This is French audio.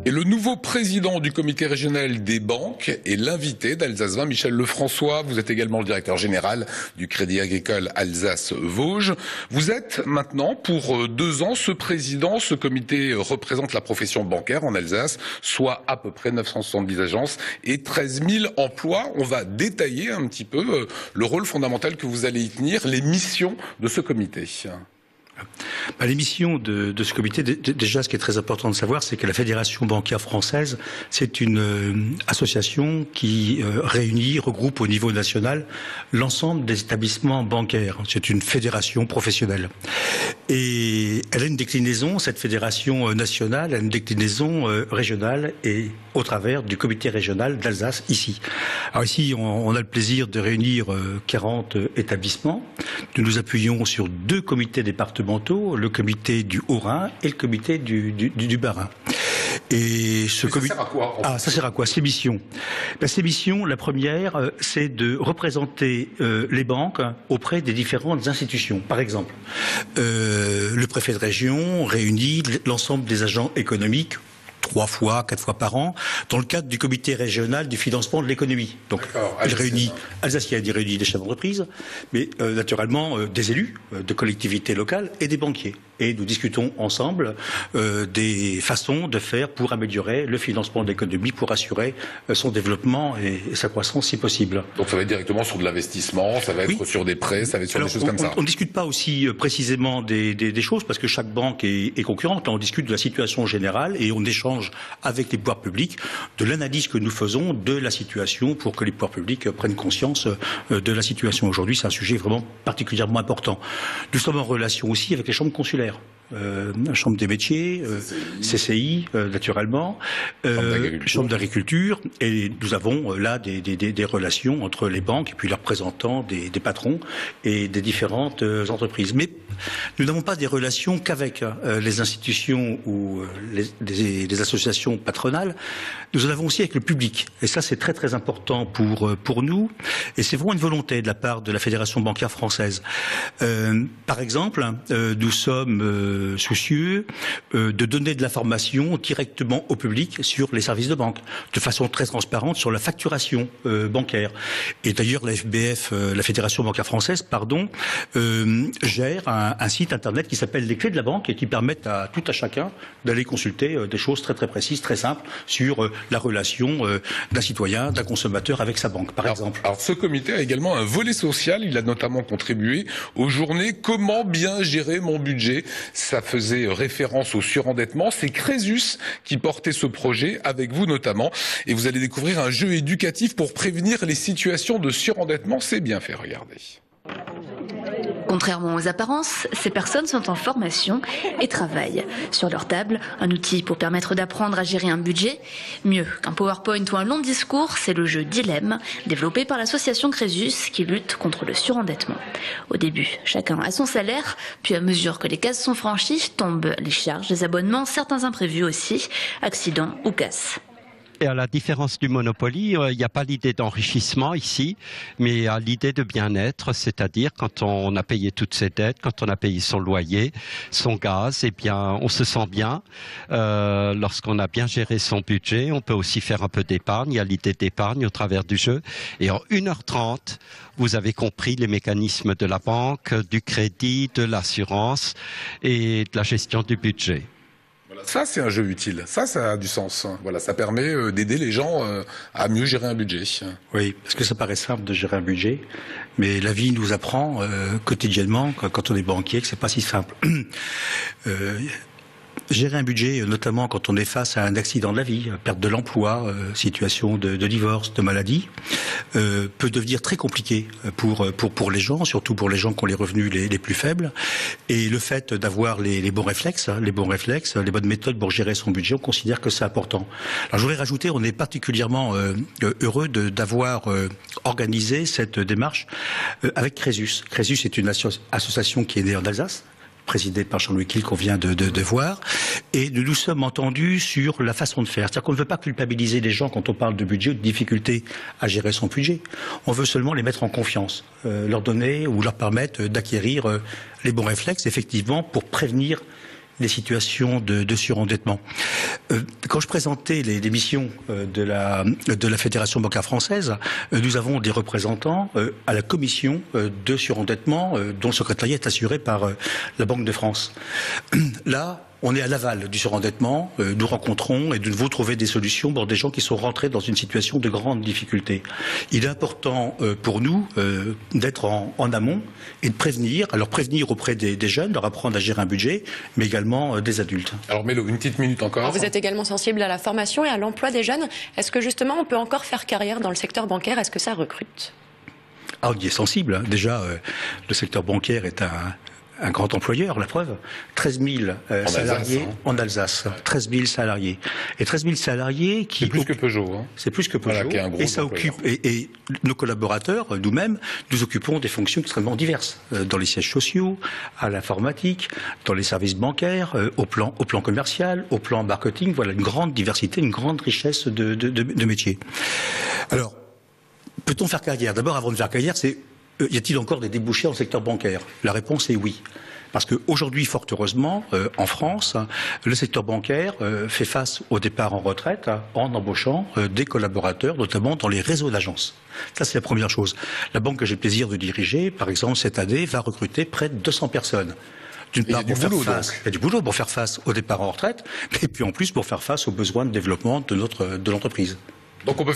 Et le nouveau président du comité régional des banques est l'invité d'Alsace 20, Michel Lefrançois. Vous êtes également le directeur général du Crédit Agricole Alsace-Vosges. Vous êtes maintenant pour 2 ans ce président. Ce comité représente la profession bancaire en Alsace, soit à peu près 970 agences et 13 000 emplois. On va détailler un petit peu le rôle fondamental que vous allez y tenir, les missions de ce comité. Les missions de ce comité, déjà ce qui est très important de savoir, c'est que la Fédération bancaire française, c'est une association qui regroupe au niveau national l'ensemble des établissements bancaires. C'est une fédération professionnelle. Et elle a une déclinaison, cette fédération nationale a une déclinaison régionale et au travers du comité régional d'Alsace ici. Alors ici, on a le plaisir de réunir 40 établissements. Nous nous appuyons sur 2 comités départementaux, le comité du Haut-Rhin et le comité du Bas-Rhin. Et ça sert à quoi ça sert à quoi? Ces missions. Ces missions, la première, c'est de représenter les banques auprès des différentes institutions. Par exemple, le préfet de région réunit l'ensemble des agents économiques 3 fois, 4 fois par an, dans le cadre du comité régional du financement de l'économie. Donc, il réunit des chefs d'entreprise, mais naturellement des élus de collectivités locales et des banquiers. Et nous discutons ensemble des façons de faire pour améliorer le financement de l'économie, pour assurer son développement et sa croissance si possible. Donc ça va être directement sur de l'investissement, ça va être sur des prêts, ça va être sur des choses comme ça. On ne discute pas aussi précisément des choses, parce que chaque banque est concurrente. Là, on discute de la situation générale et on échange avec les pouvoirs publics de l'analyse que nous faisons de la situation pour que les pouvoirs publics prennent conscience de la situation. Aujourd'hui, c'est un sujet vraiment particulièrement important. Nous sommes en relation aussi avec les chambres consulaires. La Chambre des métiers, CCI naturellement, Chambre d'agriculture, et nous avons là des relations entre les banques et puis leurs représentants des patrons et des différentes entreprises. Mais nous n'avons pas des relations qu'avec les institutions ou les associations patronales, nous en avons aussi avec le public. Et ça, c'est très très important pour nous, et c'est vraiment une volonté de la part de la Fédération bancaire française. Par exemple, nous sommes soucieux de donner de l'information directement au public sur les services de banque, de façon très transparente sur la facturation bancaire. Et d'ailleurs, la FBF, la Fédération bancaire française, gère un site internet qui s'appelle Les Clés de la banque et qui permet à tout à chacun d'aller consulter des choses très très précises, très simples sur la relation d'un citoyen, d'un consommateur avec sa banque, par exemple. Alors ce comité a également un volet social. Il a notamment contribué aux journées Comment bien gérer mon budget. Ça faisait référence au surendettement. C'est Crésus qui portait ce projet, avec vous notamment. Et vous allez découvrir un jeu éducatif pour prévenir les situations de surendettement. C'est bien fait, regardez. Contrairement aux apparences, ces personnes sont en formation et travaillent. Sur leur table, un outil pour permettre d'apprendre à gérer un budget. Mieux qu'un PowerPoint ou un long discours, c'est le jeu Dilemme, développé par l'association Crésus qui lutte contre le surendettement. Au début, chacun a son salaire, puis à mesure que les cases sont franchies, tombent les charges, les abonnements, certains imprévus aussi, accidents ou casses. Et à la différence du Monopoly, il n'y a pas l'idée d'enrichissement ici, mais il y a l'idée de bien-être, c'est-à-dire quand on a payé toutes ses dettes, quand on a payé son loyer, son gaz, eh bien, on se sent bien. Lorsqu'on a bien géré son budget, on peut aussi faire un peu d'épargne. Il y a l'idée d'épargne au travers du jeu. Et en 1h30, vous avez compris les mécanismes de la banque, du crédit, de l'assurance et de la gestion du budget. Ça, c'est un jeu utile. Ça a du sens. Voilà, ça permet d'aider les gens à mieux gérer un budget. Oui, parce que ça paraît simple de gérer un budget, mais la vie nous apprend quotidiennement, quand on est banquier, que c'est pas si simple. Gérer un budget, notamment quand on est face à un accident de la vie, perte de l'emploi, situation de divorce, de maladie, peut devenir très compliqué pour les gens, surtout pour les gens qui ont les revenus les plus faibles. Et le fait d'avoir les bons réflexes, les bonnes méthodes pour gérer son budget, on considère que c'est important. Alors je voudrais rajouter, on est particulièrement heureux d'avoir organisé cette démarche avec Crésus. Crésus est une association qui est née en Alsace, présidé par Jean-Louis Kiel qu'on vient de voir, et nous nous sommes entendus sur la façon de faire. C'est-à-dire qu'on ne veut pas culpabiliser les gens quand on parle de budget ou de difficulté à gérer son budget. On veut seulement les mettre en confiance, leur donner ou leur permettre d'acquérir les bons réflexes, effectivement, pour prévenir les situations de surendettement. Quand je présentais les missions de la Fédération bancaire française, nous avons des représentants à la commission de surendettement dont le secrétariat est assuré par la Banque de France. Là, on est à l'aval du surendettement, nous rencontrons et nous devons trouver des solutions pour des gens qui sont rentrés dans une situation de grande difficulté. Il est important pour nous d'être en amont et de prévenir, alors prévenir auprès des jeunes, leur apprendre à gérer un budget, mais également des adultes. Alors Mélo, une petite minute encore. Alors vous êtes également sensible à la formation et à l'emploi des jeunes. Est-ce que justement on peut encore faire carrière dans le secteur bancaire? Est-ce que ça recrute? Ah, on y est sensible. Déjà, le secteur bancaire est un grand employeur, la preuve. 13 000 salariés en Alsace. 13 000 salariés. Et 13 000 salariés qui... C'est plus que Peugeot. Hein. C'est plus que Peugeot. Voilà, et ça occupe... Et nos collaborateurs, nous-mêmes, nous occupons des fonctions extrêmement diverses. Dans les sièges sociaux, à l'informatique, dans les services bancaires, au plan commercial, au plan marketing. Voilà, une grande diversité, une grande richesse de métiers. Alors, peut-on faire carrière? D'abord, avant de faire carrière, y a-t-il encore des débouchés dans le secteur bancaire? La réponse est oui. Parce qu'aujourd'hui, fort heureusement, en France, le secteur bancaire fait face au départ en retraite en embauchant des collaborateurs, notamment dans les réseaux d'agences. Ça, c'est la première chose. La banque que j'ai le plaisir de diriger, par exemple, cette année, va recruter près de 200 personnes. D'une part, il y a du boulot pour faire face au départ en retraite, et puis en plus pour faire face aux besoins de développement de l'entreprise. Donc on peut